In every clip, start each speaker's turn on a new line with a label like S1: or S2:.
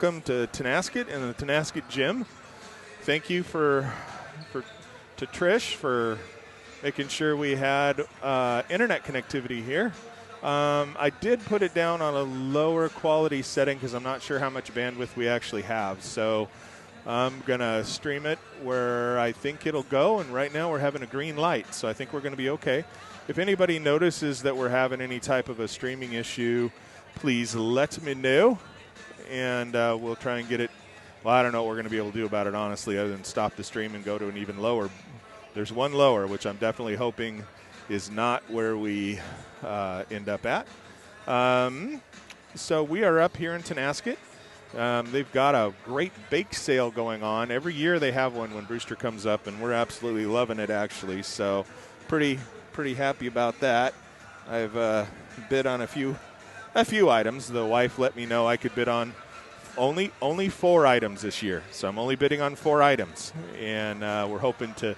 S1: Welcome to Tonasket and the Tonasket Gym. Thank you to Trish for making sure we had internet connectivity here. I did put it down on a lower quality setting because I'm not sure how much bandwidth we actually have. So I'm going to stream it where I think it'll go, and right now we're having a green light, so I think we're going to be okay. If anybody notices that we're having any type of a streaming issue, please let me know, and we'll try and get it. Well, I don't know what we're going to be able to do about it, honestly, other than stop the stream and go to an even lower. There's one lower, which I'm definitely hoping is not where we end up at. So we are up here in Tonasket. They've got a great bake sale going on. Every year they have one when Brewster comes up, and we're absolutely loving it, actually. So pretty happy about that. I've bid on a few items. The wife let me know I could bid on only 4 items this year. So I'm only bidding on 4 items, and we're hoping to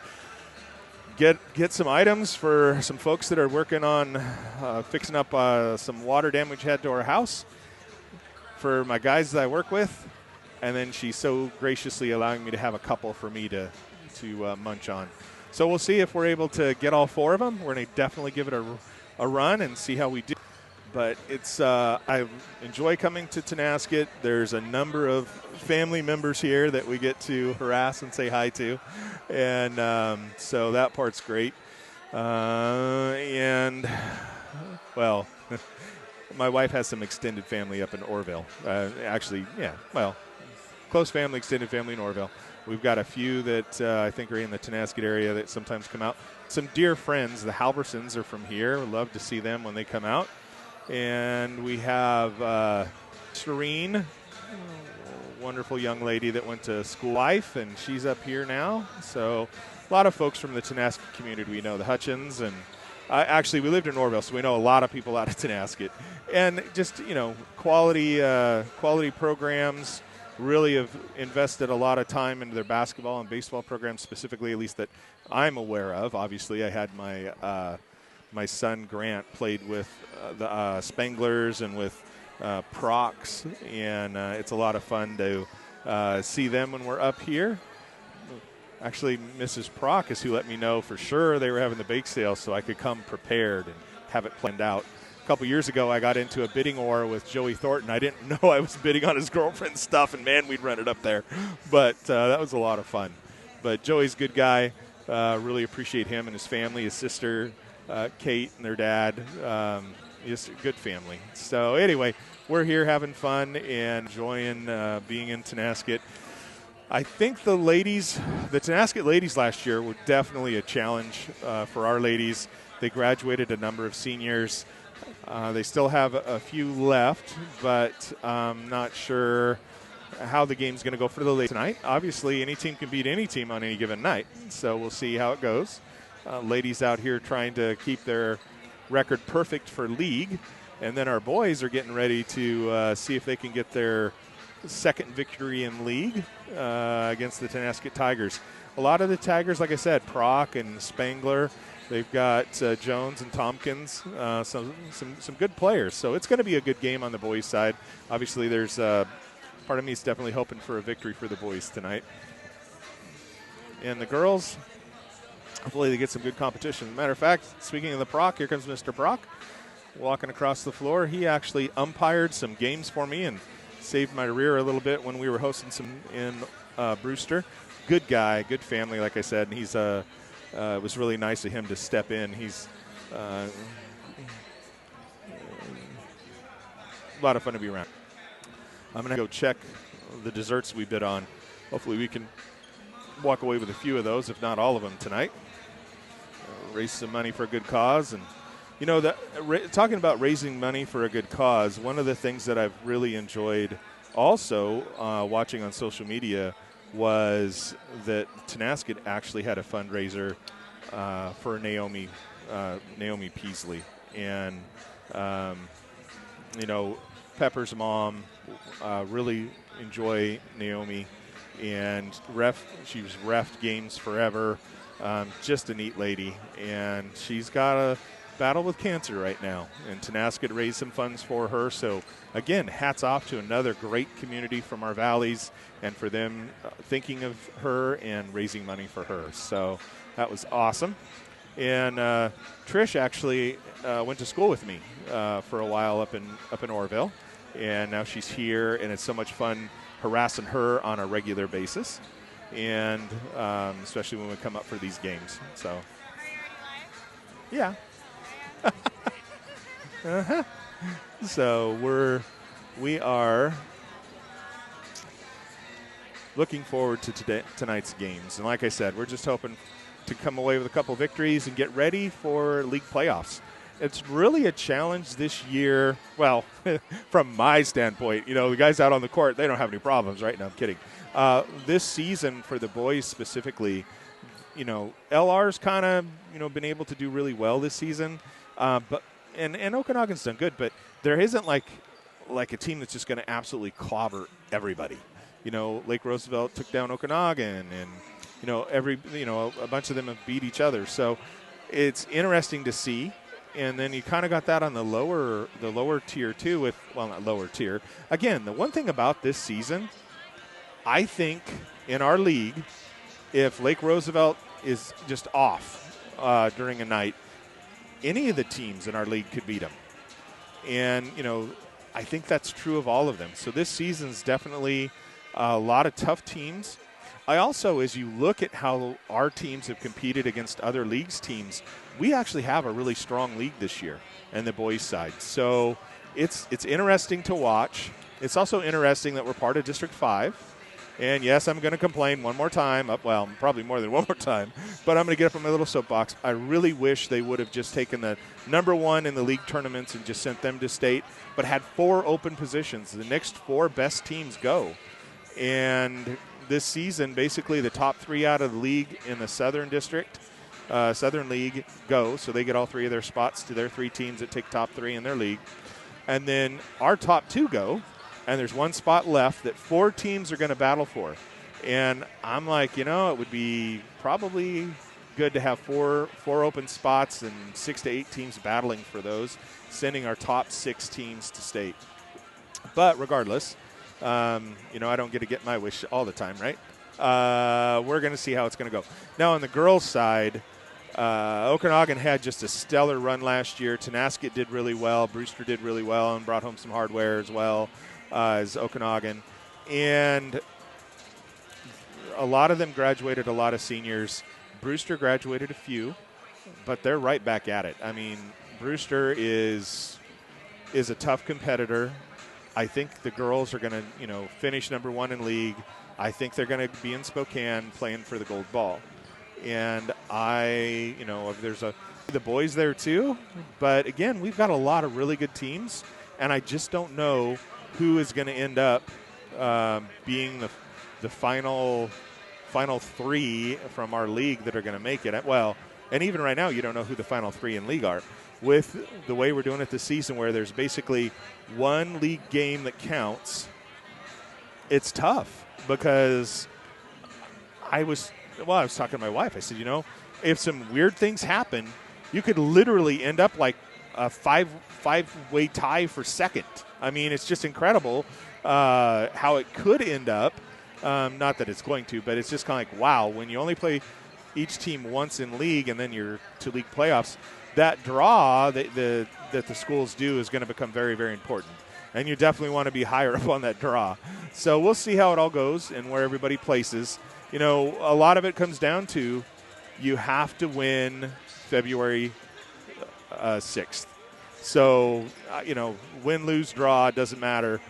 S1: get some items for some folks that are working on fixing up some water damage had to our house for my guys that I work with, and then she's so graciously allowing me to have a couple for me to munch on. So we'll see if we're able to get all 4 of them. We're going to definitely give it a run and see how we do. But it's I enjoy coming to Tonasket. There's a number of family members here that we get to harass and say hi to, and so that part's great. And, well, my wife has some extended family up in Orville. Close family, extended family in Orville. We've got a few that I think are in the Tonasket area that sometimes come out. Some dear friends, the Halversons, are from here. Love to see them when they come out. And we have Shireen, wonderful young lady that went to school life, and she's up here now. So a lot of folks from the Tonasket community we know, the Hutchins, and actually we lived in Orville, so we know a lot of people out of Tonasket. And just, quality programs. Really have invested a lot of time into their basketball and baseball programs specifically, at least that I'm aware of. Obviously, I had my son Grant played with the Spanglers and with Procs, and it's a lot of fun to see them when we're up here. Actually, Mrs. Proc is who let me know for sure they were having the bake sale so I could come prepared and have it planned out. A couple years ago, I got into a bidding war with Joey Thornton. I didn't know I was bidding on his girlfriend's stuff, and, man, we'd run it up there. But that was a lot of fun. But Joey's a good guy. Really appreciate him and his family, his sister, Kate, and their dad. Just a good family. So, anyway, we're here having fun and enjoying being in Tonasket. I think the Tonasket ladies last year were definitely a challenge for our ladies. They graduated a number of seniors. They still have a few left, but I'm not sure how the game's going to go for the ladies tonight. Obviously, any team can beat any team on any given night, so we'll see how it goes. Ladies out here trying to keep their record perfect for league, and then our boys are getting ready to see if they can get their second victory in league against the Tonasket Tigers. A lot of the Tigers, like I said, Proc and Spangler. They've got Jones and Tompkins, some good players. So it's going to be a good game on the boys' side. Obviously, there's part of me is definitely hoping for a victory for the boys tonight. And the girls, hopefully they get some good competition. As a matter of fact, speaking of the Proc, here comes Mr. Proc walking across the floor. He actually umpired some games for me and saved my rear a little bit when we were hosting some in Brewster. Good guy, good family, like I said, and he's it was really nice of him to step in. He's a lot of fun to be around. I'm going to go check the desserts we bid on. Hopefully we can walk away with a few of those, if not all of them tonight. Raise some money for a good cause. And, talking about raising money for a good cause, one of the things that I've really enjoyed also watching on social media was that Tonasket actually had a fundraiser for Naomi Peasley. And, Pepper's mom really enjoy Naomi, and she was reffed games forever. Just a neat lady, and she's got battle with cancer right now, and Tonasket raised some funds for her. So, again, hats off to another great community from our valleys and for them thinking of her and raising money for her. So that was awesome. And Trish actually went to school with me for a while up in Orville, and now she's here, and it's so much fun harassing her on a regular basis, and especially when we come up for these games. So, yeah. Uh-huh. So we are looking forward to tonight's games, and like I said, we're just hoping to come away with a couple victories and get ready for league playoffs. It's really a challenge this year. Well, from my standpoint, the guys out on the court, they don't have any problems, right? No, I'm kidding. This season for the boys specifically, LR's kind of, been able to do really well this season. But Okanagan's done good, but there isn't like a team that's just going to absolutely clobber everybody. Lake Roosevelt took down Okanagan, and a bunch of them have beat each other. So it's interesting to see. And then you kind of got that on the lower tier too not lower tier. Again, the one thing about this season, I think in our league, if Lake Roosevelt is just off during a night, any of the teams in our league could beat them. And, I think that's true of all of them. So this season's definitely a lot of tough teams. I also, as you look at how our teams have competed against other leagues' teams, we actually have a really strong league this year in the boys' side. So it's interesting to watch. It's also interesting that we're part of District 5. And, yes, I'm going to complain one more time. Well, probably more than one more time. But I'm going to get up on my little soapbox. I really wish they would have just taken the number one in the league tournaments and just sent them to state, but had 4 open positions. The next 4 best teams go. And this season, basically the top 3 out of the league in the Southern District, Southern League go. So they get all 3 of their spots to their 3 teams that take top 3 in their league. And then our top 2 go. And there's 1 spot left that 4 teams are going to battle for. And I'm like, it would be probably good to have 4 open spots and 6 to 8 teams battling for those, sending our top 6 teams to state. But regardless, I don't get to get my wish all the time, right? We're going to see how it's going to go. Now, on the girls' side, Okanagan had just a stellar run last year. Tonasket did really well. Brewster did really well and brought home some hardware as well. As Okanagan, and a lot of them graduated, a lot of seniors. Brewster graduated a few, but they're right back at it. I mean, Brewster is a tough competitor. I think the girls are going to, finish number 1 in league. I think they're going to be in Spokane playing for the gold ball. And there's the boys there too. But again, we've got a lot of really good teams, and I just don't know who is going to end up being the final 3 from our league that are going to make it. Well, and even right now, you don't know who the final 3 in league are. With the way we're doing it this season, where there's basically 1 league game that counts, it's tough because I was talking to my wife. I said, if some weird things happen, you could literally end up like a five-way tie for second. I mean, it's just incredible how it could end up. Not that it's going to, but it's just kind of like, wow, when you only play each team once in league and then you're to league playoffs, that draw that the schools do is going to become very, very important. And you definitely want to be higher up on that draw. So we'll see how it all goes and where everybody places. A lot of it comes down to you have to win February 6th. So, win, lose, draw, it doesn't matter.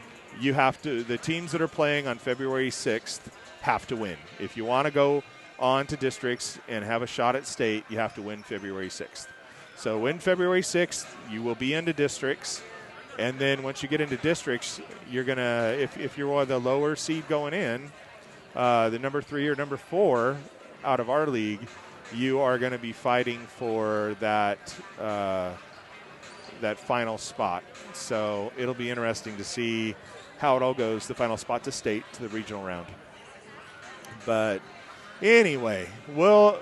S1: You have to. The teams that are playing on February 6th have to win. If you want to go on to districts and have a shot at state, you have to win February 6th. So win February 6th, you will be into districts. And then once you get into districts, you're going to, if you're the lower seed going in, the number 3 or number 4 out of our league, you are going to be fighting for that final spot. So it'll be interesting to see how it all goes, the final spot to state, to the regional round. But anyway,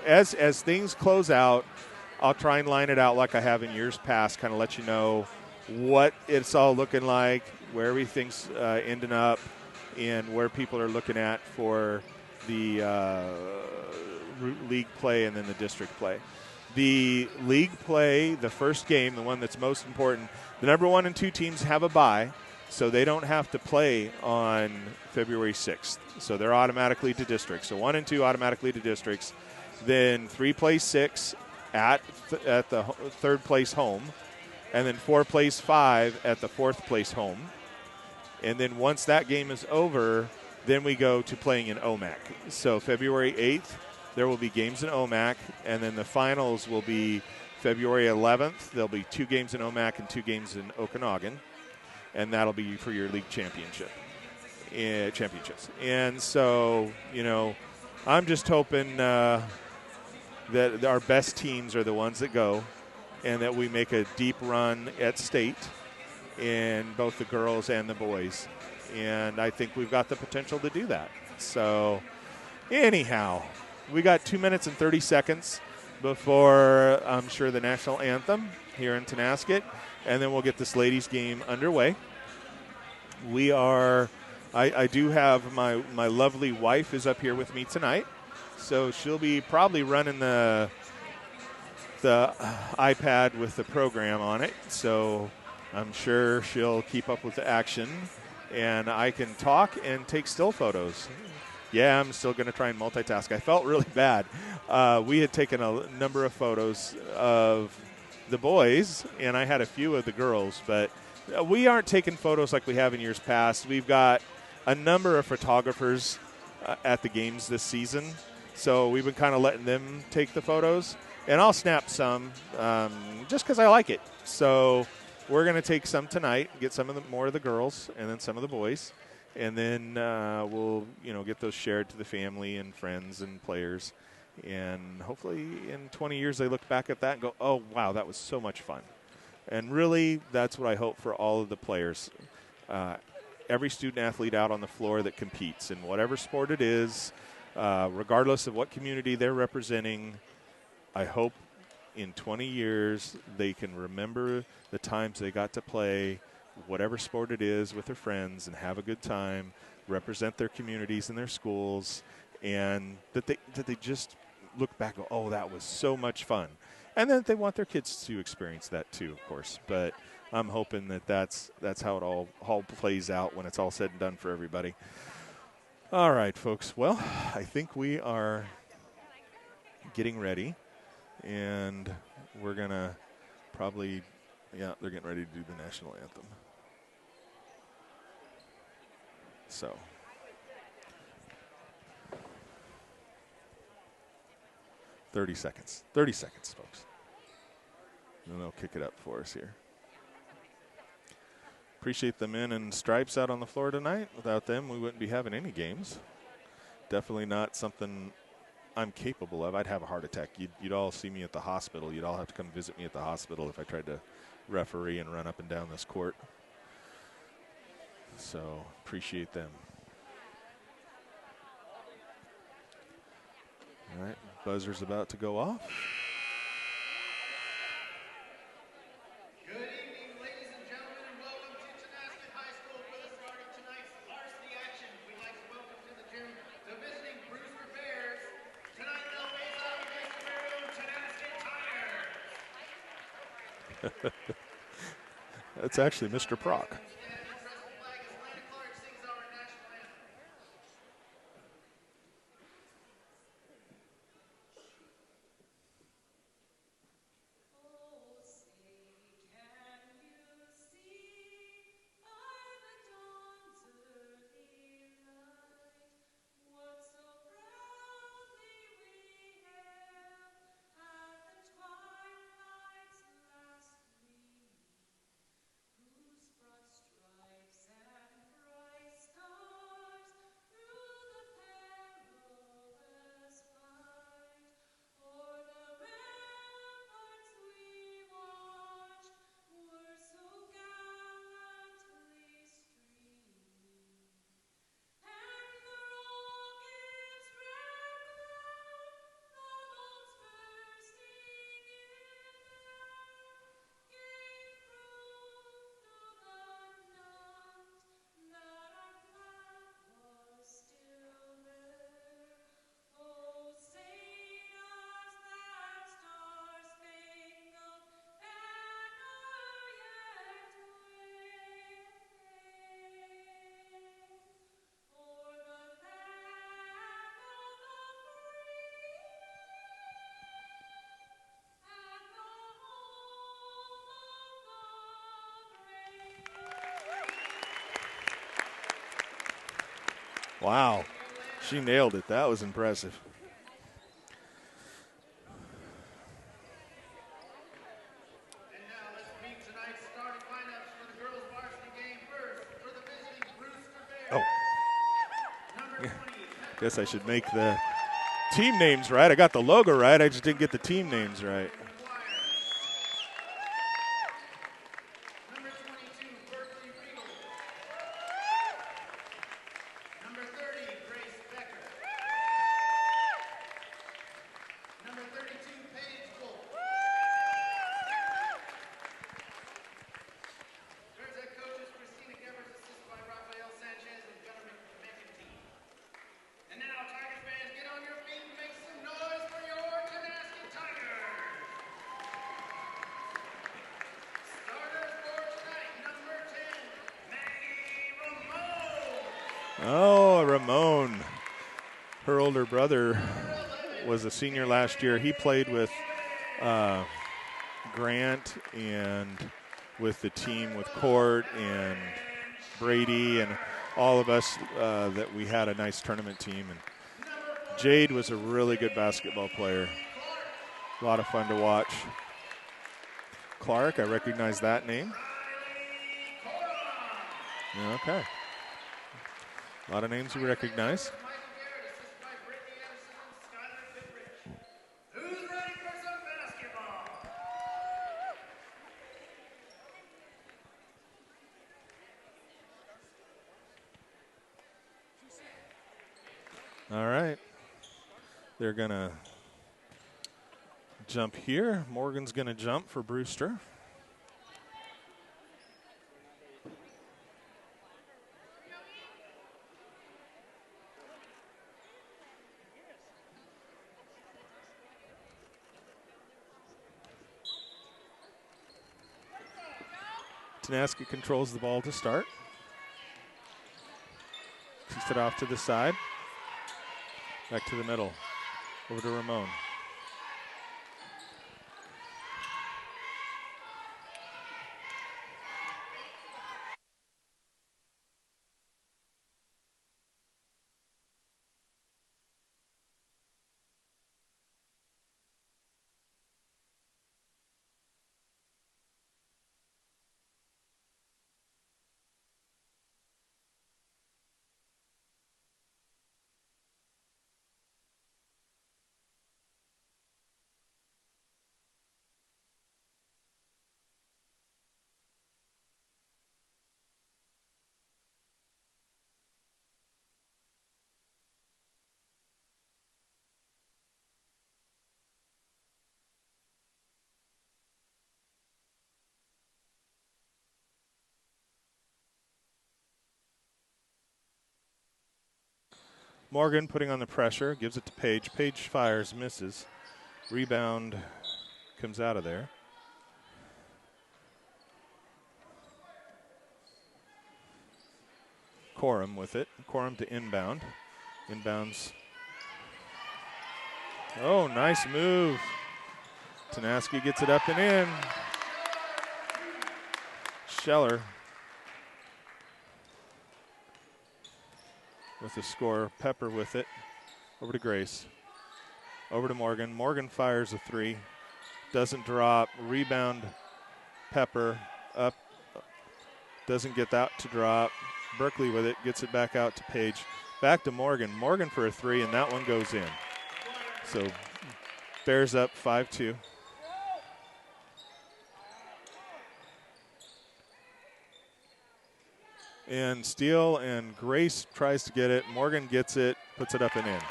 S1: as things close out, I'll try and line it out like I have in years past, kind of let you know what it's all looking like, where everything's ending up, and where people are looking at for the league play and then the district play. The league play, the first game, the one that's most important, the number 1 and 2 teams have a bye, so they don't have to play on February 6th. So they're automatically to districts. So 1 and 2 automatically to districts. Then 3 plays 6 at the third place home. And then 4 plays 5 at the fourth place home. And then once that game is over, then we go to playing in OMAC. So February 8th, there will be games in OMAC, and then the finals will be February 11th. There'll be 2 games in OMAC and 2 games in Okanagan, and that'll be for your league championships. And so, I'm just hoping that our best teams are the ones that go, and that we make a deep run at state in both the girls and the boys. And I think we've got the potential to do that. So, anyhow, we got 2 minutes and 30 seconds before, I'm sure, the national anthem here in Tonasket, and then we'll get this ladies' game underway. I do have my lovely wife is up here with me tonight, so she'll be probably running the iPad with the program on it, so I'm sure she'll keep up with the action, and I can talk and take still photos. Yeah, I'm still going to try and multitask. I felt really bad. We had taken a number of photos of the boys, and I had a few of the girls, but we aren't taking photos like we have in years past. We've got a number of photographers at the games this season, so we've been kind of letting them take the photos, and I'll snap some just because I like it. So we're going to take some tonight, get some of more of the girls, and then some of the boys. And then we'll, get those shared to the family and friends and players. And hopefully in 20 years they look back at that and go, oh, wow, that was so much fun. And really, that's what I hope for all of the players. Every student-athlete out on the floor that competes in whatever sport it is, regardless of what community they're representing, I hope in 20 years they can remember the times they got to play whatever sport it is with their friends and have a good time, represent their communities and their schools, and that they just look back and go, oh, that was so much fun. And then they want their kids to experience that too, of course. But I'm hoping that's how it all plays out when it's all said and done for everybody. All right, folks. Well, I think we are getting ready, and we're going to probably, they're getting ready to do the national anthem. So, $30 seconds. 30 seconds, folks. And they'll kick it up for us here. Appreciate the men in stripes out on the floor tonight. Without them, we wouldn't be having any games. Definitely not something I'm capable of. I'd have a heart attack. You'd all see me at the hospital. You'd all have to come visit me at the hospital if I tried to referee and run up and down this court. So, appreciate them. All right, buzzer's about to go off.
S2: Good evening, ladies and gentlemen, and welcome to Tonasket High School for the start of tonight's varsity action. We'd like to welcome to the gym the visiting Brewster Bears. Tonight they'll face off against the very own Tonasket Tigers.
S1: That's actually Mr. Proc. Wow. She nailed it. That was impressive.
S2: And now let's meet tonight's starting lineups for the girls' varsity game. First, for the visiting Brewster Bears. Number 20.
S1: Guess I should make the team names right. I got the logo right. I just didn't get the team names right.
S2: Number 22, Berkeley Regal. Number 30, Grace Becker. Number 32, Paige Wolf. Bears head coaches Christina Gebers, assisted by Rafael Sanchez and Gunnar McEntee. And now, Tigers fans, get on your feet and make some noise for your Tonasket Tigers. Starters for tonight, number 10, Maggie Ramone.
S1: Oh, Ramon. Her older brother was a senior last year. He played with Grant and with the team with Court and Brady and all of us that we had a nice tournament team. And Jade was a really good basketball player. A lot of fun to watch. Clark, I recognize that name. Okay. A lot of names you recognize.
S2: Michael Garrett, assisted by Brittany Anderson and Skylar Goodrich. Who's ready for some basketball?
S1: All right. They're going to jump here. Morgan's going to jump for Brewster. Tonasket controls the ball to start. Kicks it off to the side. Back to the middle. Over to Ramon. Morgan putting on the pressure, gives it to Paige. Paige fires, misses. Rebound comes out of there. Corum with it. Corum to inbound. Inbounds. Oh, nice move. Tonasket gets it up and in. Scheller with the score. Pepper with it. Over to Grace. Over to Morgan. Morgan fires a three. Doesn't drop. Rebound. Pepper up. Doesn't get that to drop. Berkeley with it. Gets it back out to Paige. Back to Morgan. Morgan for a three, and that one goes in. So Bears up 5-2. And Steele and Grace tries to get it. Morgan gets it, puts it up and in.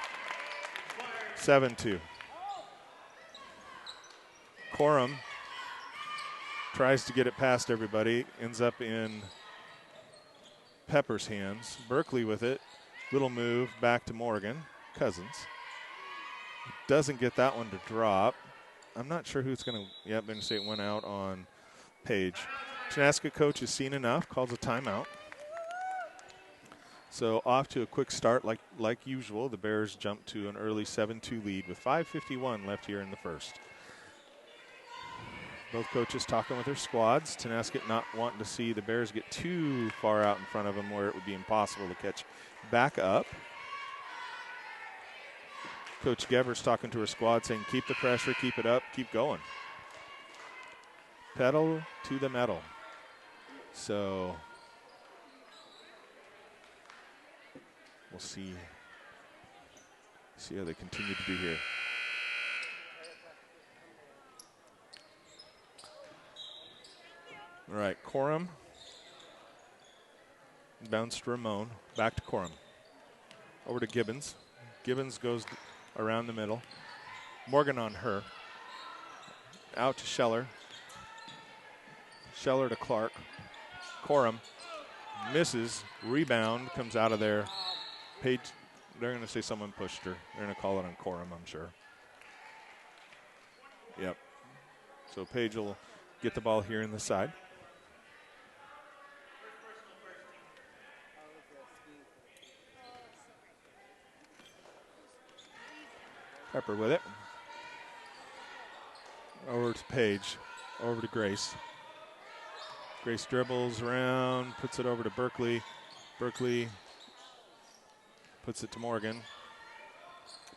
S1: 7-2. Corum tries to get it past everybody. Ends up in Pepper's hands. Berkeley with it. Little move back to Morgan. Cousins. Doesn't get that one to drop. I'm not sure who's going to. Yeah, Benny State went out on Paige. Tonasket coach has seen enough. Calls a timeout. So off to a quick start like usual. The Bears jump to an early 7-2 lead with 5:51 left here in the first. Both coaches talking with their squads. Tonasket not wanting to see the Bears get too far out in front of them where it would be impossible to catch back up. Coach Gevers talking to her squad saying, keep the pressure, keep it up, keep going. Pedal to the metal. So we'll see how they continue to do here. All right, Corum. Bounce to Ramon. Back to Corum. Over to Gibbons. Gibbons goes around the middle. Morgan on her. Out to Scheller. Scheller to Clark. Corum misses. Rebound comes out of there. Page, they're going to say someone pushed her. They're going to call it on Corum, I'm sure. Yep. So Page will get the ball here in the side. Pepper with it. Over to Page. Over to Grace. Grace dribbles around, puts it over to Berkeley. Berkeley puts it to Morgan.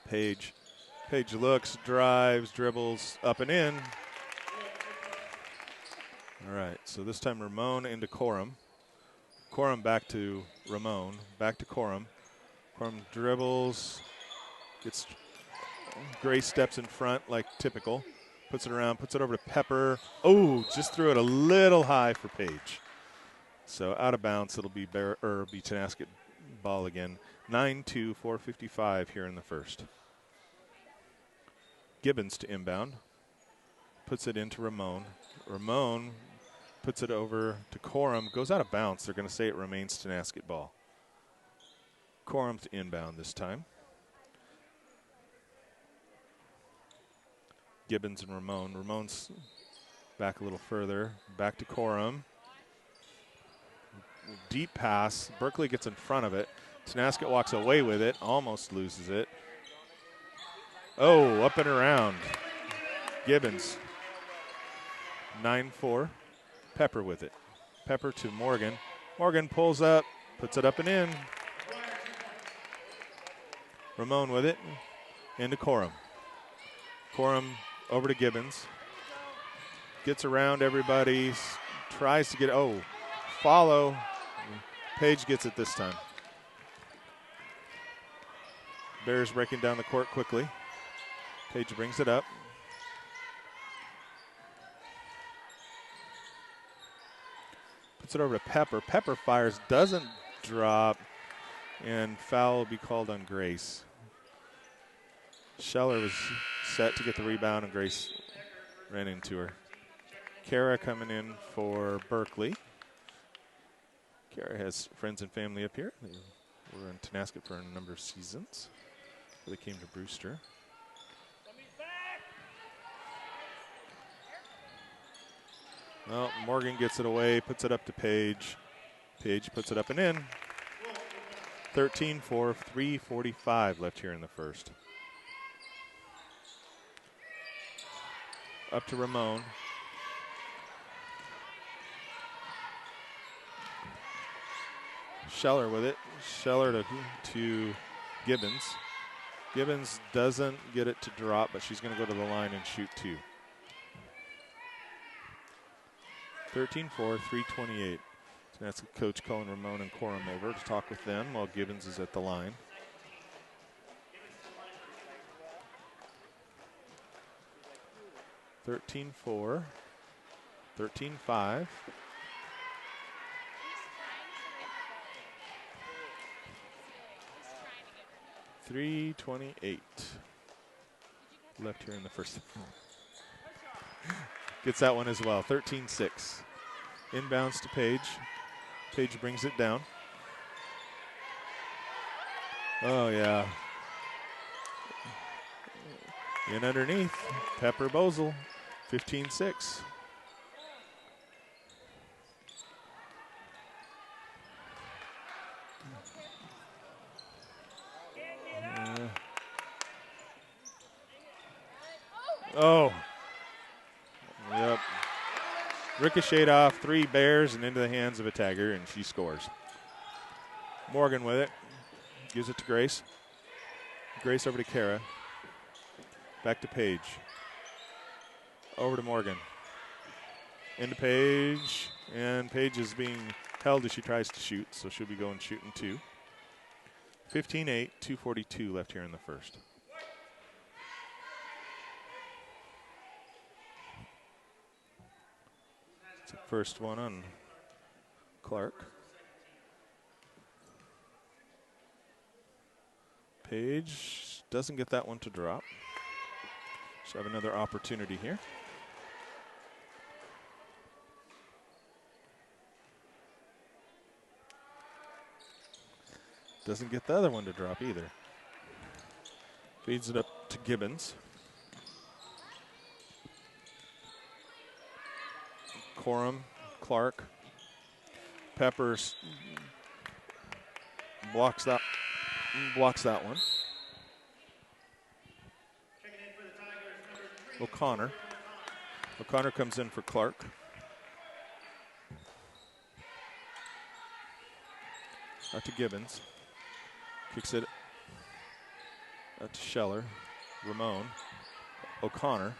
S1: Page. Page looks, drives, dribbles, up and in. All right, so this time Ramon into Corum. Corum back to Ramon. Back to Corum. Corum dribbles. Gets Grace steps in front like typical. Puts it around, puts it over to Pepper. Oh, just threw it a little high for Page. So out of bounds, it'll be Tonasket ball again. 9-2, 4:55 here in the first. Gibbons to inbound. Puts it into Ramon. Ramon puts it over to Corum. Goes out of bounds. They're going to say it remains Tonasket ball. Corum to inbound this time. Gibbons and Ramon. Ramon's back a little further. Back to Corum. Deep pass. Berkeley gets in front of it. Tonasket walks away with it. Almost loses it. Oh, up and around. Gibbons. 9-4. Pepper with it. Pepper to Morgan. Morgan pulls up. Puts it up and in. Ramon with it. Into Corum. Corum over to Gibbons. Gets around everybody. Tries to get, follow. Page gets it this time. Bears breaking down the court quickly. Page brings it up. Puts it over to Pepper. Pepper fires, doesn't drop, and foul will be called on Grace. Scheller was set to get the rebound, and Grace ran into her. Kara coming in for Berkeley. Kara has friends and family up here. They were in Tonasket for a number of seasons. They came to Brewster. Well, Morgan gets it away, puts it up to Page. Page puts it up and in. 13-4, 3:45 left here in the first. Up to Ramon. Scheller with it. Scheller to Gibbons. Gibbons doesn't get it to drop, but she's going to go to the line and shoot two. 13-4, 3:28. So that's Coach calling Ramon and Corum over to talk with them while Gibbons is at the line. (13-4), 13-5. (3:28) left here in the first. Gets that one as well. 13-6. Inbounds to Page. Page brings it down. Oh, yeah. In underneath. Pepper Bosel. 15-6. Oh. Yep. Ricocheted off 3 Bears and into the hands of a tagger, and she scores. Morgan with it. Gives it to Grace. Grace over to Kara. Back to Paige. Over to Morgan. Into Paige. And Paige is being held as she tries to shoot, so she'll be going shooting 2. 15-8, 2:42 left here in the first. It's the first one on Clark. Paige doesn't get that one to drop. She'll have another opportunity here. Doesn't get the other one to drop either. Feeds it up to Gibbons. Corum, Clark. Peppers blocks that one. O'Connor. O'Connor comes in for Clark. Out to Gibbons. Kicks it out to Scheller. Ramon. O'Connor.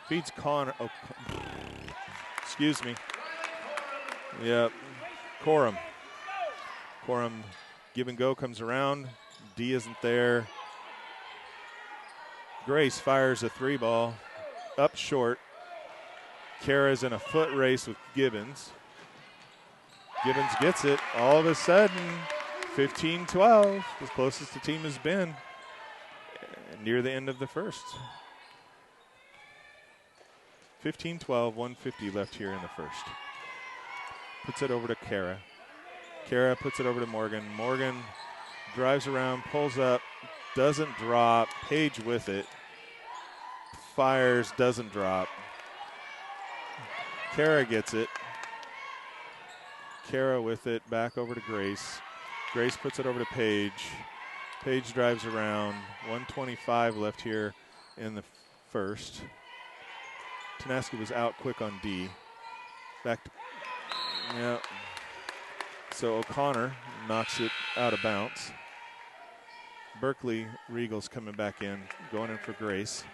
S1: Feeds Connor. Excuse me. Yep. Corum. Corum, give and go, comes around. D isn't there. Grace fires a 3-ball. Up short. Kara's in a foot race with Gibbons. Gibbons gets it. All of a sudden, 15-12, as close as the team has been near the end of the first. 15-12, 150 left here in the first. Puts it over to Kara. Kara puts it over to Morgan. Morgan drives around, pulls up, doesn't drop. Paige with it. Fires, doesn't drop. Kara gets it. Kara with it, back over to Grace. Grace puts it over to Paige. Paige drives around. 125 left here in the first. Tonasket was out quick on D. Back to, yeah. So O'Connor knocks it out of bounds. Berkeley Regal's coming back in, going in for Grace.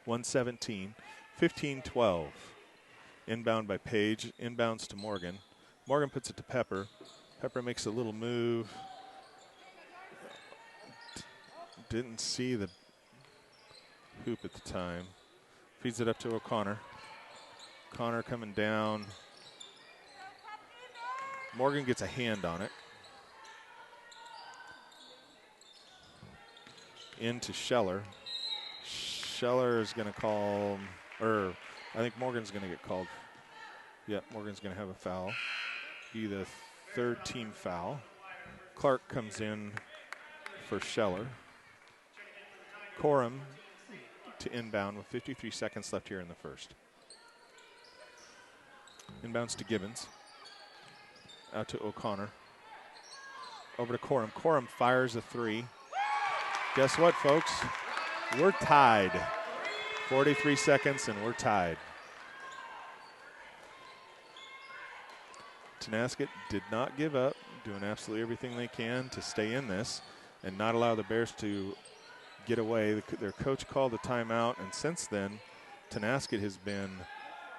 S1: 117, 15-12. Inbound by Paige, inbounds to Morgan. Morgan puts it to Pepper. Pepper makes a little move. Didn't see the hoop at the time. Feeds it up to O'Connor. O'Connor coming down. Morgan gets a hand on it. Into Scheller. Scheller is going to call, or I think Morgan's going to get called. Yep, Morgan's going to have a foul. Be the third team foul. Clark comes in for Scheller. Corum to inbound with 53 seconds left here in the first. Inbounds to Gibbons. Out to O'Connor. Over to Corum. Corum fires a 3. Guess what, folks? We're tied. 43 seconds and we're tied. Tonasket did not give up, doing absolutely everything they can to stay in this and not allow the Bears to get away. Their coach called a timeout, and since then, Tonasket has been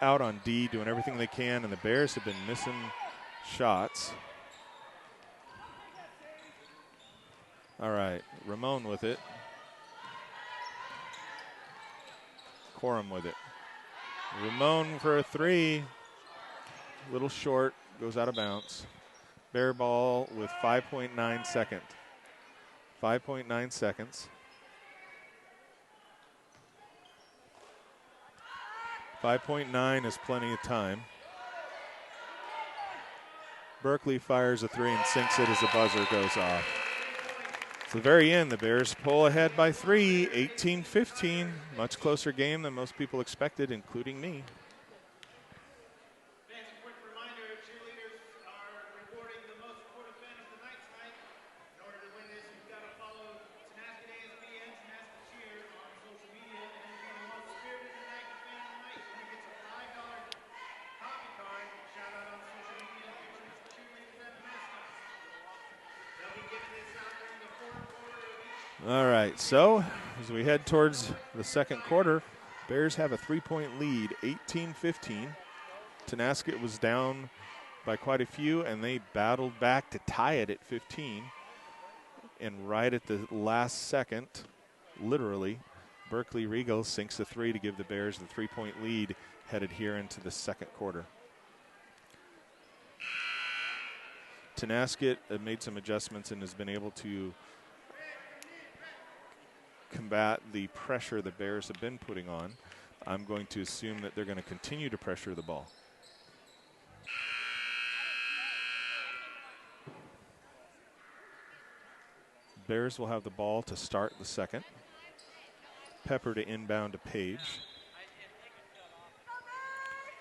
S1: out on D, doing everything they can, and the Bears have been missing shots. All right, Ramon with it. Corum with it. Ramon for a 3. Little short, goes out of bounds. Bear ball with 5.9 seconds. 5.9 seconds. 5.9 is plenty of time. Berkeley fires a 3 and sinks it as the buzzer goes off. At the very end, the Bears pull ahead by 3, 18-15. Much closer game than most people expected, including me.
S2: Fans, a quick reminder, cheerleaders are rewarding the most supportive fan of the night tonight. In order to win this, you've got to follow Tonasket ASB and Tonasket Cheer on social media and be the most spirited and active fan of the night. Winner gets a $5 copy card. Shout out on social media, pictures, cheerleaders, and mascots.
S1: All right, so as we head towards the second quarter, Bears have a 3-point lead, 18-15. Tonasket was down by quite a few, and they battled back to tie it at 15. And right at the last second, literally, Berkeley Regal sinks a three to give the Bears the 3-point lead headed here into the second quarter. Tonasket made some adjustments and has been able to combat the pressure the Bears have been putting on. I'm going to assume that they're going to continue to pressure the ball. Bears will have the ball to start the second. Pepper to inbound to Page.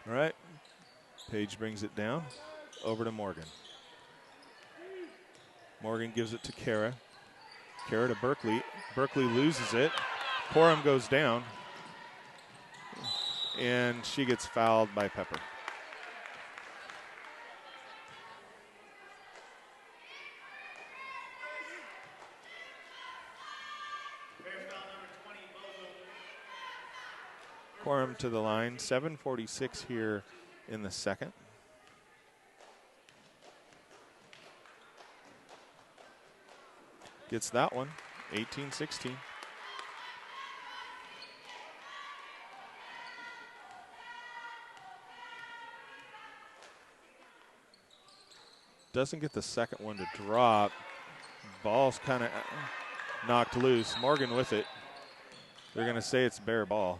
S1: All right. Page brings it down. Over to Morgan. Morgan gives it to Kara. Kara to Berkeley. Berkeley loses it. Corum goes down. And she gets fouled by Pepper. Corum to the line. 7:46 here in the second. Gets that one. 18-16. Doesn't get the second one to drop. Ball's kind of knocked loose. Morgan with it. They're going to say it's Bear ball.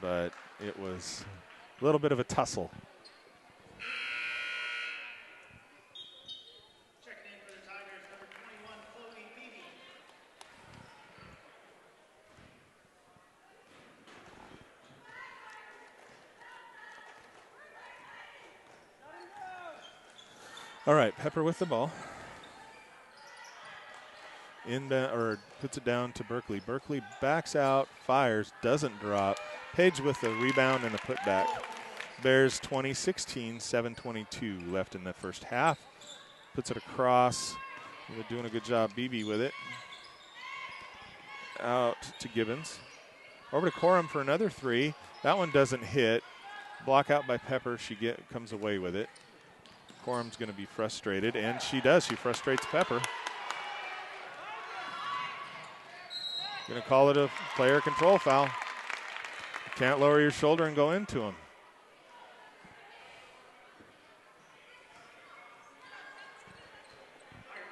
S1: But it was a little bit of a tussle.
S2: Checking in for the Tigers, number 21, Chloe Beebe.
S1: All right, Pepper with the ball. Or puts it down to Berkeley. Berkeley backs out, fires, doesn't drop. Page with the rebound and the putback. Bears 20-16, 7:22 left in the first half. Puts it across. They're doing a good job, BB with it. Out to Gibbons. Over to Corum for another three. That one doesn't hit. Block out by Pepper. She comes away with it. Corum's going to be frustrated, and she does. She frustrates Pepper. Going to call it a player control foul. Can't lower your shoulder and go into him.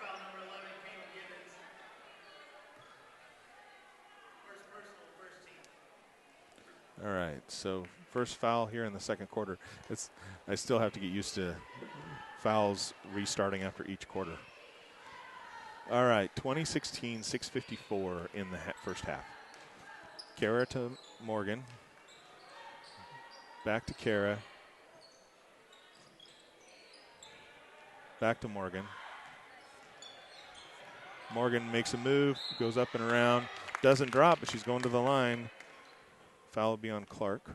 S2: Foul number 11, Caleb Gibbons. First personal, first team.
S1: All right, so first foul here in the second quarter. I still have to get used to fouls restarting after each quarter. All right, 20-16, 6:54 in the first half. Kara to Morgan. Back to Kara. Back to Morgan. Morgan makes a move, goes up and around. Doesn't drop, but she's going to the line. Foul will be on Clark.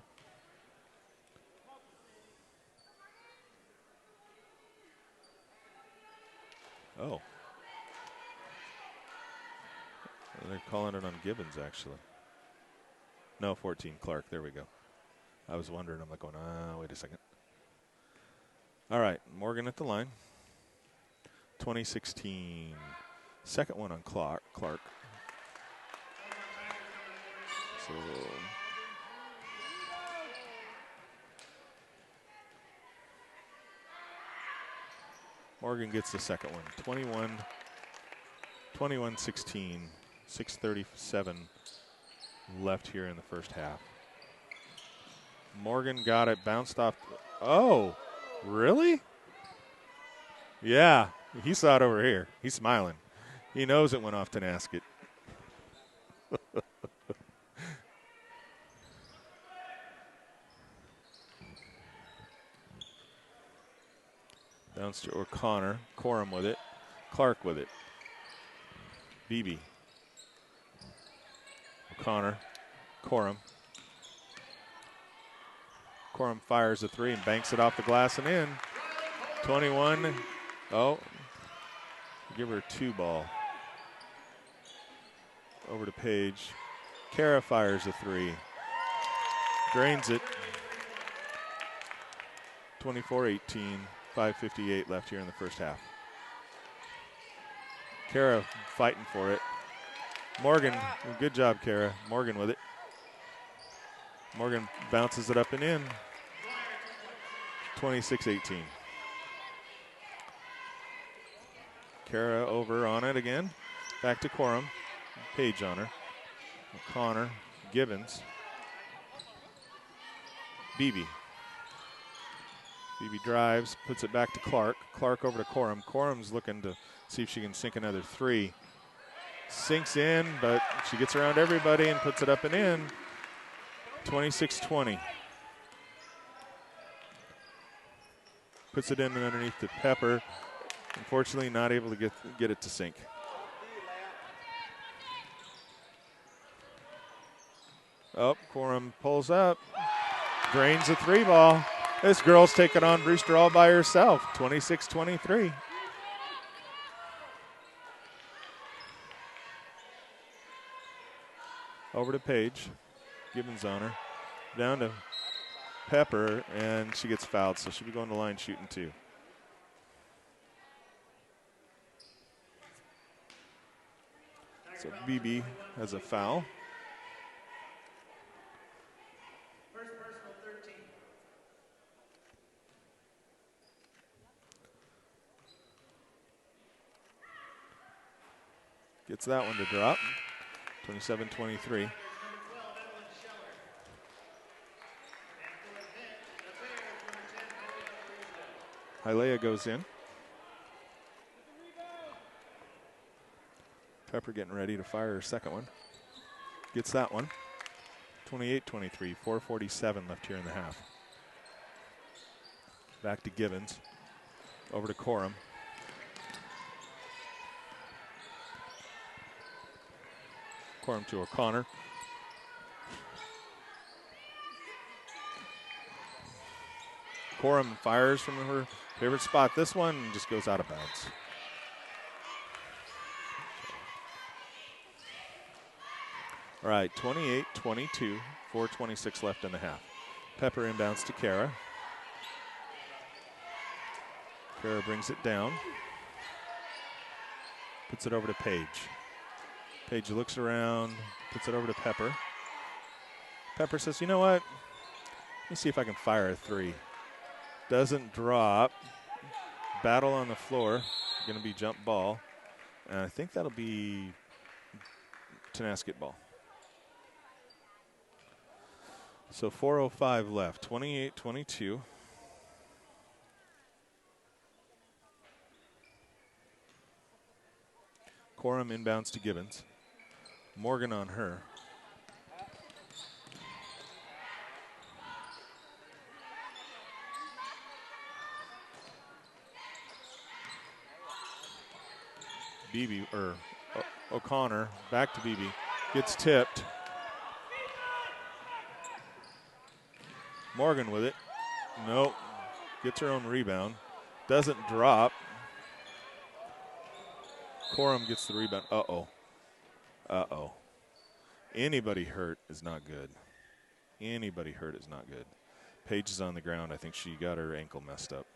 S1: Oh. They're calling it on Gibbons, actually. No, 14, Clark. There we go. I was wondering. I'm like going, wait a second. All right, Morgan at the line. 20-16. Second one on Clark. So Morgan gets the second one. 21-16. 6:37 left here in the first half. Morgan got it, bounced off. Oh, really? Yeah, he saw it over here. He's smiling. He knows it went off Tonasket. Bounce to O'Connor. Corum with it. Clark with it. Beebe. O'Connor. Corum. Corum fires a three and banks it off the glass and in. 21. Oh, give her 2 ball. Over to Page. Kara fires a three. Drains it. 24-18, 5:58 left here in the first half. Kara fighting for it. Morgan, good job, Kara. Morgan with it. Morgan bounces it up and in. 26-18. Kara over on it again. Back to Corum. Page on her. O'Connor. Gibbons. Beebe. Beebe drives, puts it back to Clark. Clark over to Corum. Corum's looking to see if she can sink another three. Sinks in, but she gets around everybody and puts it up and in. 26-20. Puts it in underneath the Pepper. Unfortunately, not able to get it to sink. Oh, Corum pulls up. Drains a three ball. This girl's taking on Brewster all by herself. 26-23. Over to Page. Gibbons on her. Down to Pepper, and she gets fouled, so she'll be going to line shooting two. So BB has a foul.
S2: First personal 13.
S1: Gets that one to drop. 27-23. Hialeah goes in. Pepper getting ready to fire her second one. Gets that one. 28-23, 4:47 left here in the half. Back to Gibbons. Over to Corum. Corum to O'Connor. Corum fires from her favorite spot. This one just goes out of bounds. All right, 28-22, 4:26 left in the half. Pepper inbounds to Kara. Kara brings it down. Puts it over to Page. Page looks around, puts it over to Pepper. Pepper says, you know what? Let me see if I can fire a three. Doesn't drop. Battle on the floor. Going to be jump ball. And I think that'll be Tonasket ball. So 4:05 left. 28-22. Corum inbounds to Gibbons. Morgan on her. Beebe, or O'Connor, back to Beebe. Gets tipped. Morgan with it. Nope. Gets her own rebound. Doesn't drop. Corum gets the rebound. Uh-oh. Uh-oh. Anybody hurt is not good. Anybody hurt is not good. Paige is on the ground. I think she got her ankle messed up.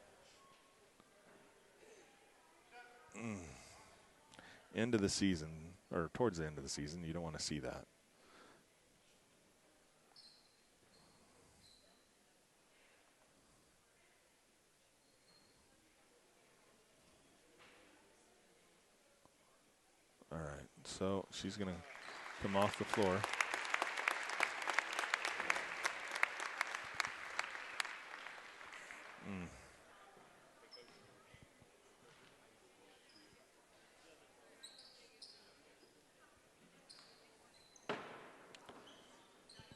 S1: End of the season, or towards the end of the season, you don't want to see that. All right, so she's going to come off the floor.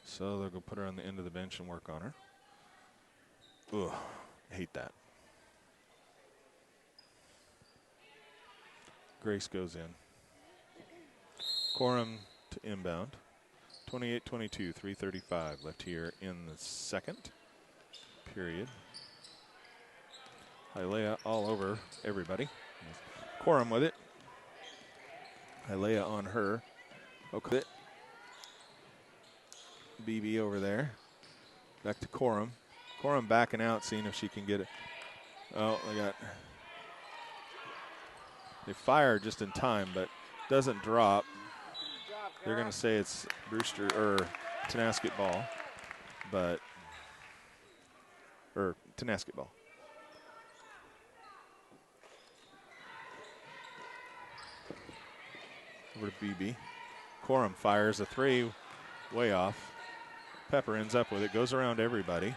S1: So they'll go put her on the end of the bench and work on her. Ugh, hate that. Grace goes in. Corum to inbound. 28-22, 3:35 left here in the second period. Hialeah all over everybody. Corum with it. Hialeah on her. Okay. BB over there. Back to Corum. Corum backing out, seeing if she can get it. Oh, they fire just in time, but doesn't drop. They're going to say it's Brewster or Tonasket ball, or Tonasket ball. Over to BB. Corum fires a three, way off. Pepper ends up with it, goes around everybody.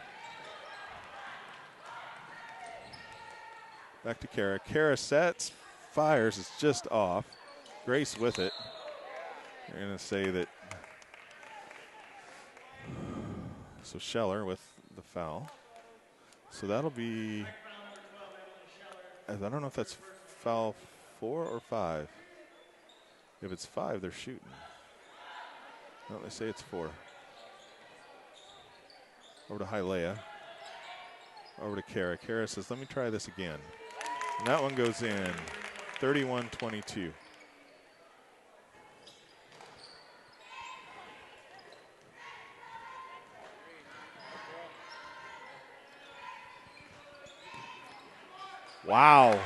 S1: Back to Kara. Kara sets, fires, it's just off. Grace with it. They're going to say that. So Scheller with the foul. So that'll be, I don't know if that's foul 4 or 5. If it's 5, they're shooting. No, they say it's 4. Over to Hialeah. Over to Kara. Kara says, let me try this again. And that one goes in, 31-22. Wow.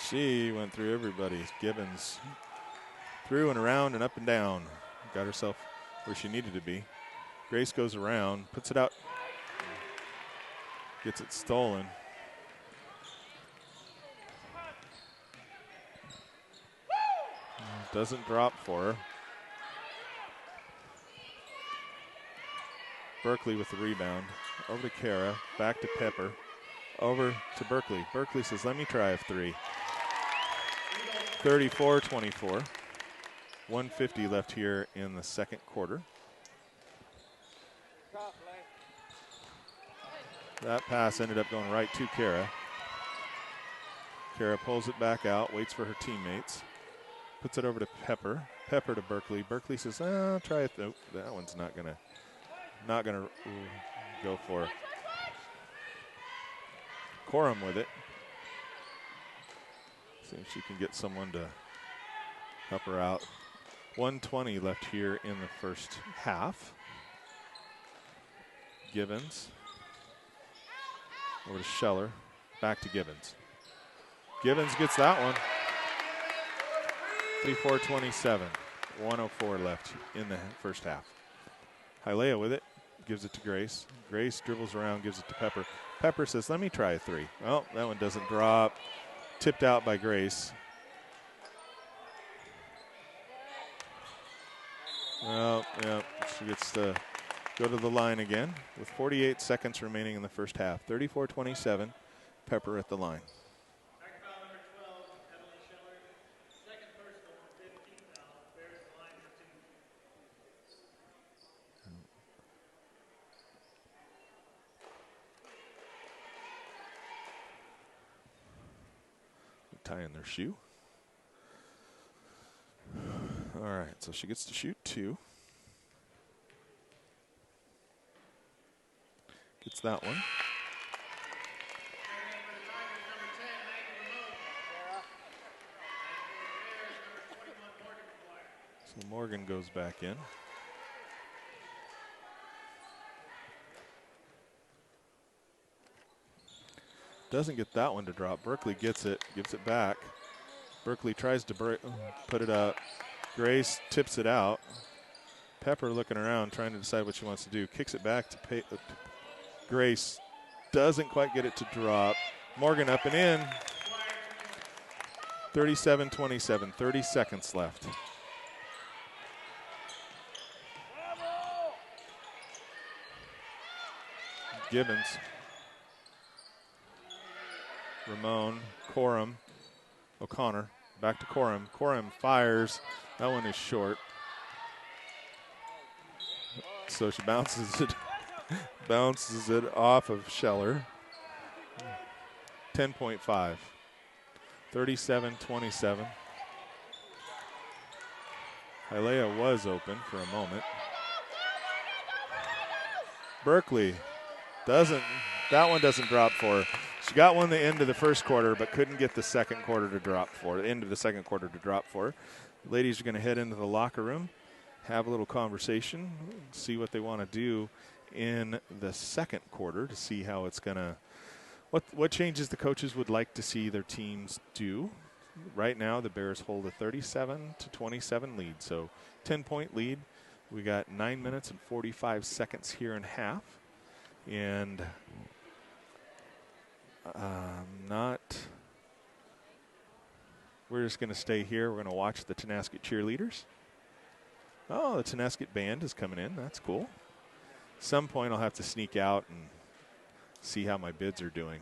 S1: She went through everybody. Gibbons through and around and up and down. Got herself where she needed to be. Grace goes around, puts it out, gets it stolen. Doesn't drop for her. Berkeley with the rebound. Over to Kara, back to Pepper, over to Berkeley. Berkeley says, let me try a three. 34-24. 1:50 left here in the second quarter. That pass ended up going right to Kara. Kara pulls it back out, waits for her teammates, puts it over to Pepper. Pepper to Berkeley. Berkeley says, "I'll try it." Nope, that one's not gonna go for it. Corum with it. See if she can get someone to help her out. 1:20 left here in the first half. Gibbons. Over to Scheller. Back to Gibbons. Gibbons gets that one. 34-27. 1:04 left in the first half. Hialeah with it. Gives it to Grace. Grace dribbles around, gives it to Pepper. Pepper says, let me try a three. Oh, that one doesn't drop. Tipped out by Grace. Well, yeah, she gets to go to the line again with 48 seconds remaining in the first half. 34-27, Pepper at the line. Tying their shoe. All right, so she gets to shoot two. Gets that one. So Morgan goes back in. Doesn't get that one to drop. Berkeley gets it, gives it back. Berkeley tries to put it up. Grace tips it out. Pepper looking around, trying to decide what she wants to do. Kicks it back to Grace. Doesn't quite get it to drop. Morgan up and in. 37-27, 30 seconds left. Gibbons. Ramon, Corum, O'Connor, back to Corum. Corum fires. That one is short. So she bounces it off of Scheller. 10.5. 37-27. Hialeah was open for a moment. Berkeley that one doesn't drop for her. She got one the end of the first quarter, but couldn't get the second quarter to drop for her, the end of the second quarter to drop for her. Ladies are going to head into the locker room, have a little conversation, see what they want to do in the second quarter to see how it's going to, what changes the coaches would like to see their teams do. Right now, the Bears hold a 37-27 lead, so 10-point lead. We got 9 minutes and 45 seconds here in half, and we're just going to stay here. We're going to watch the Tonasket cheerleaders. Oh, the Tonasket band is coming in. That's cool. Some point I'll have to sneak out and see how my bids are doing.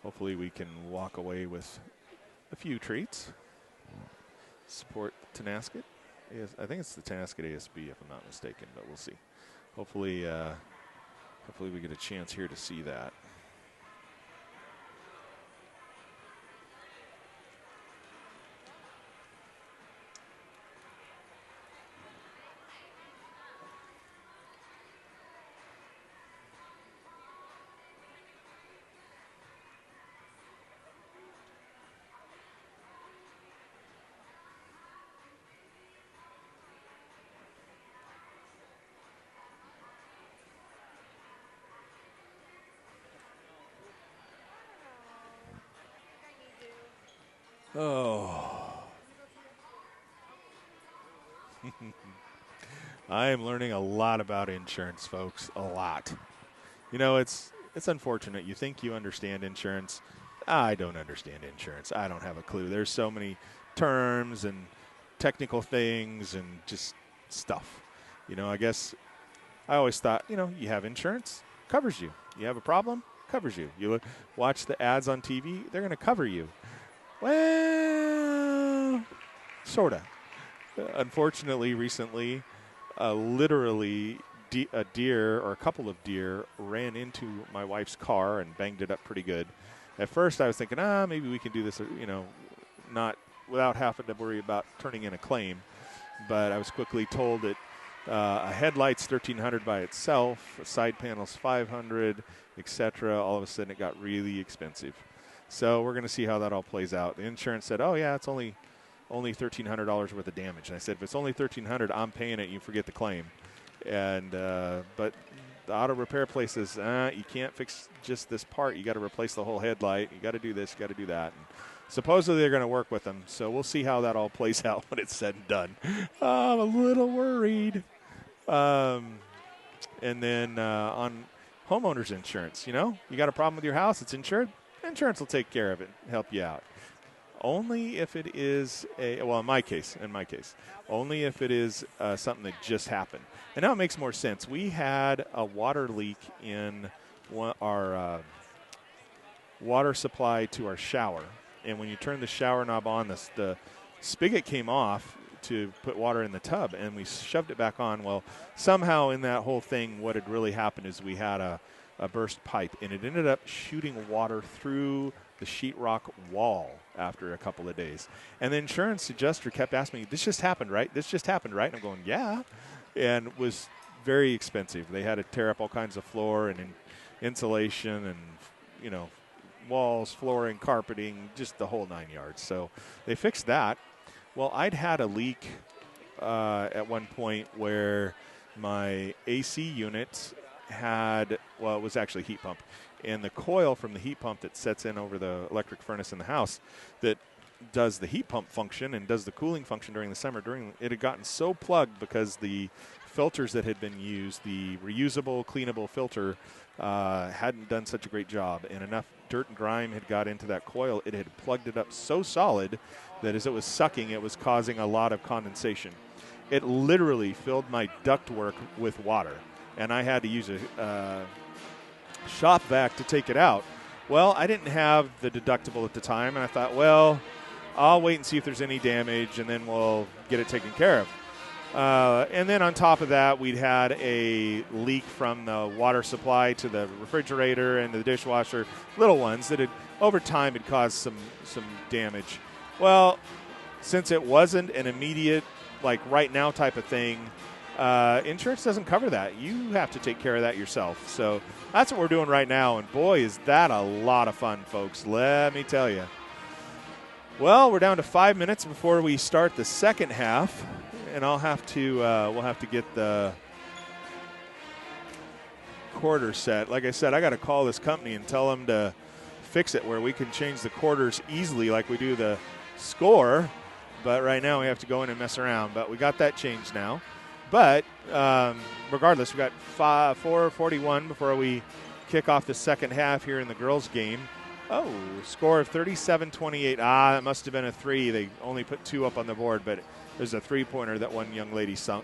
S1: Hopefully we can walk away with a few treats. Support Tonasket. I think it's the Tonasket ASB if I'm not mistaken, but we'll see. Hopefully we get a chance here to see that. Oh. I am learning a lot about insurance, folks. A lot. You know, it's unfortunate. You think you understand insurance. I don't understand insurance. I don't have a clue. There's so many terms and technical things and just stuff. You know, I guess I always thought, you know, you have insurance, covers you. You have a problem, covers you. You watch the ads on TV, they're going to cover you. Well, sort of. Unfortunately, recently, literally a deer or a couple of deer ran into my wife's car and banged it up pretty good. At first, I was thinking, maybe we can do this, you know, not without having to worry about turning in a claim. But I was quickly told that a headlight's $1,300 by itself, a side panel's $500, etc. All of a sudden, it got really expensive. So we're going to see how that all plays out. The insurance said, oh, yeah, it's only $1,300 worth of damage. And I said, if it's only $1,300, I'm paying it. You forget the claim. And but the auto repair place says, you can't fix just this part. You got to replace the whole headlight. You got to do this. You got to do that. And supposedly they're going to work with them. So we'll see how that all plays out when it's said and done. I'm a little worried. And then on homeowners insurance, you know, you got a problem with your house, it's insured. Insurance will take care of it, help you out. Only if it is in my case, only if it is something that just happened. And now it makes more sense. We had a water leak in our water supply to our shower. And when you turn the shower knob on, the spigot came off to put water in the tub, and we shoved it back on. Well, somehow in that whole thing, what had really happened is we had a burst pipe, and it ended up shooting water through the sheetrock wall after a couple of days. And the insurance adjuster kept asking me, this just happened, right? This just happened, right? And I'm going, yeah. And it was very expensive. They had to tear up all kinds of floor and insulation and, you know, walls, flooring, carpeting, just the whole 9 yards. So they fixed that. Well, I'd had a leak at one point where my AC unit it was actually a heat pump. And the coil from the heat pump that sets in over the electric furnace in the house that does the heat pump function and does the cooling function during the summer, it had gotten so plugged because the filters that had been used, the reusable, cleanable filter, hadn't done such a great job. And enough dirt and grime had got into that coil, it had plugged it up so solid that as it was sucking, it was causing a lot of condensation. It literally filled my ductwork with water. And I had to use a shop vac to take it out. Well, I didn't have the deductible at the time, and I thought, well, I'll wait and see if there's any damage, and then we'll get it taken care of. And then on top of that, we'd had a leak from the water supply to the refrigerator and the dishwasher, little ones that had, over time, had caused some damage. Well, since it wasn't an immediate, like right now type of thing, Insurance doesn't cover that. You have to take care of that yourself. So that's what we're doing right now, and boy, is that a lot of fun, folks. Let me tell you. Well, we're down to 5 minutes before we start the second half, and we'll have to get the quarter set. Like I said, I got to call this company and tell them to fix it where we can change the quarters easily like we do the score. But right now we have to go in and mess around. But we got that changed now. But regardless, we got 4:41 before we kick off the second half here in the girls' game. Oh, score of 37-28. That must have been a three. They only put 2 up on the board, but there's a three-pointer that one young lady sunk.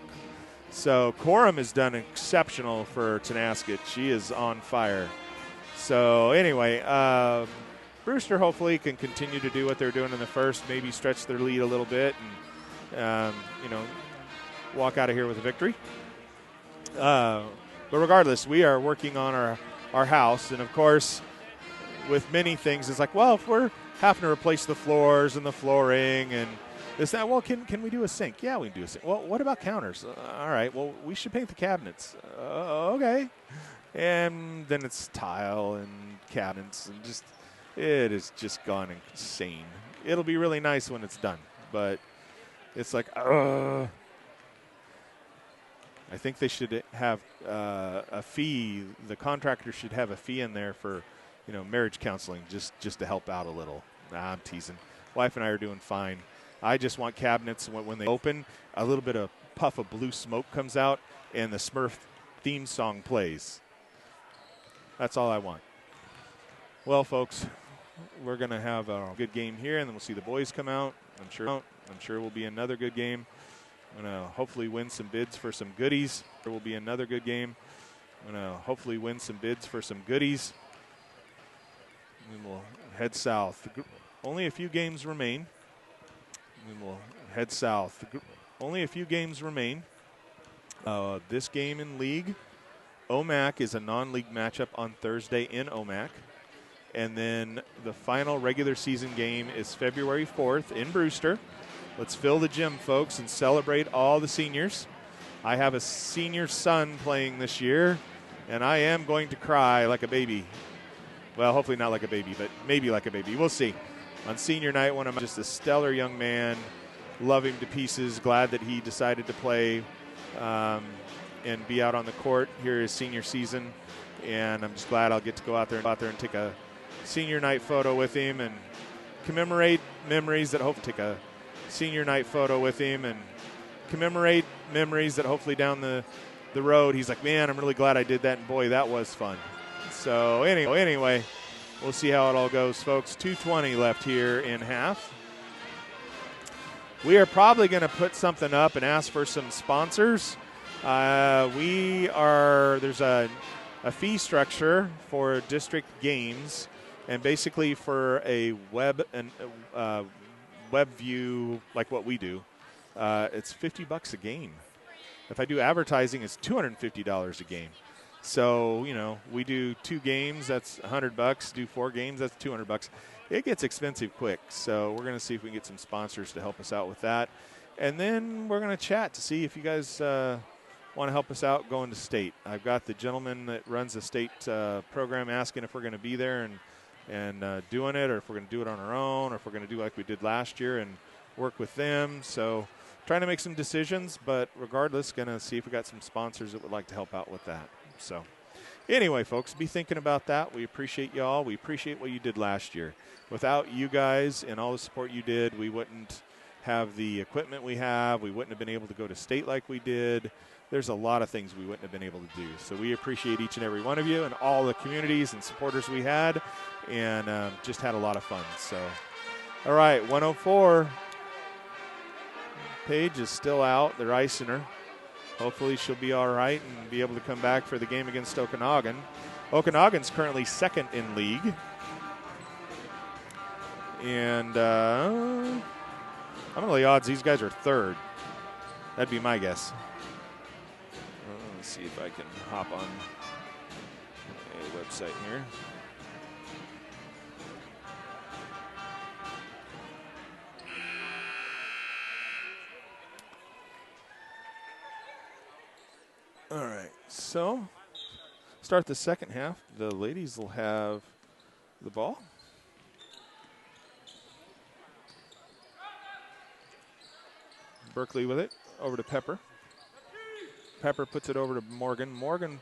S1: So Coram has done exceptional for Tonasket. She is on fire. So anyway, Brewster hopefully can continue to do what they're doing in the first, maybe stretch their lead a little bit and, walk out of here with a victory. But regardless, we are working on our house, and of course, with many things, it's like, well, if we're having to replace the floors and the flooring and this, that, well, can we do a sink? Yeah, we can do a sink. Well, what about counters? All right, well, we should paint the cabinets. Okay. And then it's tile and cabinets and it has just gone insane. It'll be really nice when it's done, but it's like, I think they should have a fee. The contractor should have a fee in there for, marriage counseling, just to help out a little. Nah, I'm teasing. Wife and I are doing fine. I just want cabinets when they open, a little bit of puff of blue smoke comes out and the Smurf theme song plays. That's all I want. Well, folks, we're going to have a good game here, and then we'll see the boys come out. I'm sure it will be another good game. I'm going to hopefully win some bids for some goodies. There will be another good game. I'm going to hopefully win some bids for some goodies. And we'll head south. Only a few games remain. And we'll head south. Only a few games remain. This game in league, OMAC is a non-league matchup on Thursday in OMAC. And then the final regular season game is February 4th in Brewster. Let's fill the gym, folks, and celebrate all the seniors. I have a senior son playing this year, and I am going to cry like a baby. Well, hopefully not like a baby, but maybe like a baby. We'll see. On senior night, when I'm just a stellar young man, love him to pieces, glad that he decided to play and be out on the court here his senior season. And I'm just glad I'll get to go out there and take a senior night photo with him and commemorate memories that hopefully down the road he's like, man, I'm really glad I did that, and boy, that was fun. So anyway, we'll see how it all goes, folks. 2:20 left here in half. We are probably going to put something up and ask for some sponsors. There's a fee structure for district games, and basically for a web view like what we do, it's $50 a game. If I do advertising, it's $250 a game. So, we do 2 games, that's $100. Do 4 games, that's $200. It gets expensive quick. So we're going to see if we can get some sponsors to help us out with that. And then we're going to chat to see if you guys want to help us out going to state. I've got the gentleman that runs the state program asking if we're going to be there and doing it, or if we're going to do it on our own, or if we're going to do like we did last year and work with them. So trying to make some decisions, but regardless, going to see if we got some sponsors that would like to help out with that. So anyway, folks, be thinking about that. We appreciate y'all. We appreciate what you did last year. Without you guys and all the support you did, we wouldn't have the equipment we have. We wouldn't have been able to go to state like we did. There's a lot of things we wouldn't have been able to do. So we appreciate each and every one of you and all the communities and supporters we had, and just had a lot of fun. So, all right, 104. Paige is still out. They're icing her. Hopefully she'll be all right and be able to come back for the game against Okanagan. Okanagan's currently second in league. And I'm going to lay odds these guys are third. That'd be my guess. Let's see if I can hop on a website here. So, start the second half. The ladies will have the ball. Berkeley with it, over to Pepper. Pepper puts it over to Morgan. Morgan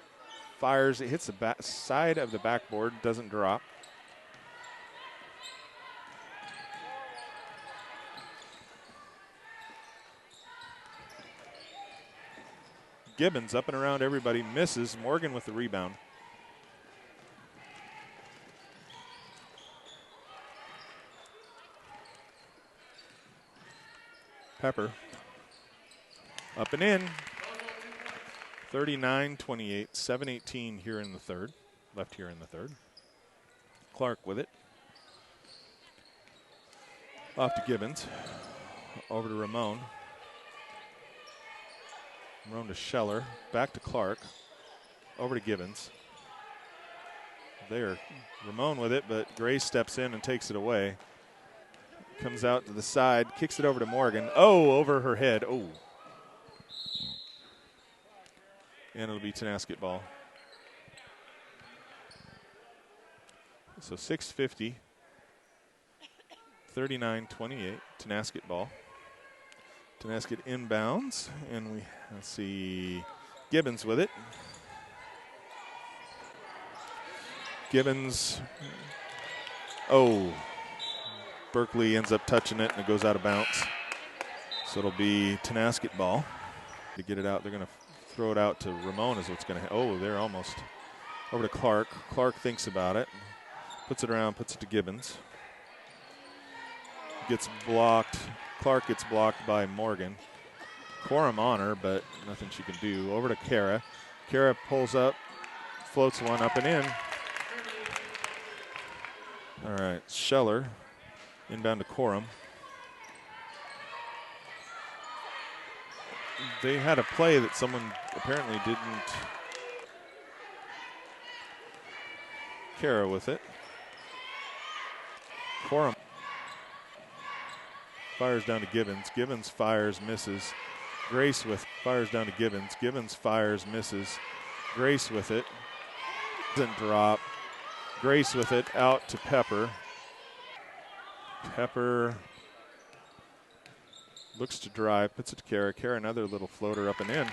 S1: fires, it hits the side of the backboard, doesn't drop. Gibbons up and around everybody, misses. Morgan with the rebound. Pepper up and in. 39-28, 7:18 here in the third. Left here in the third. Clark with it. Off to Gibbons. Over to Ramon. Ramon to Scheller. Back to Clark. Over to Gibbons. There. Ramon with it, but Gray steps in and takes it away. Comes out to the side. Kicks it over to Morgan. Oh, over her head. Oh. And it'll be Tonasket ball. So 6:50. 39-28. Tonasket ball. Tonasket inbounds, and let's see, Gibbons with it. Gibbons, oh, Berkeley ends up touching it, and it goes out of bounds. So it'll be Tonasket ball. To get it out, they're going to throw it out to Ramon is what's going to oh, they're almost over to Clark. Clark thinks about it, puts it around, puts it to Gibbons. Gets blocked. Clark gets blocked by Morgan. Corum on her, but nothing she can do. Over to Kara. Kara pulls up, floats one up and in. All right, Scheller inbound to Corum. They had a play that someone apparently didn't. Kara with it. Corum fires down to Gibbons. Gibbons fires, misses. Grace with fires down to Gibbons. Gibbons fires, misses. Grace with it. Doesn't drop. Grace with it out to Pepper. Pepper looks to drive, puts it to Kara. Kara another little floater up and in.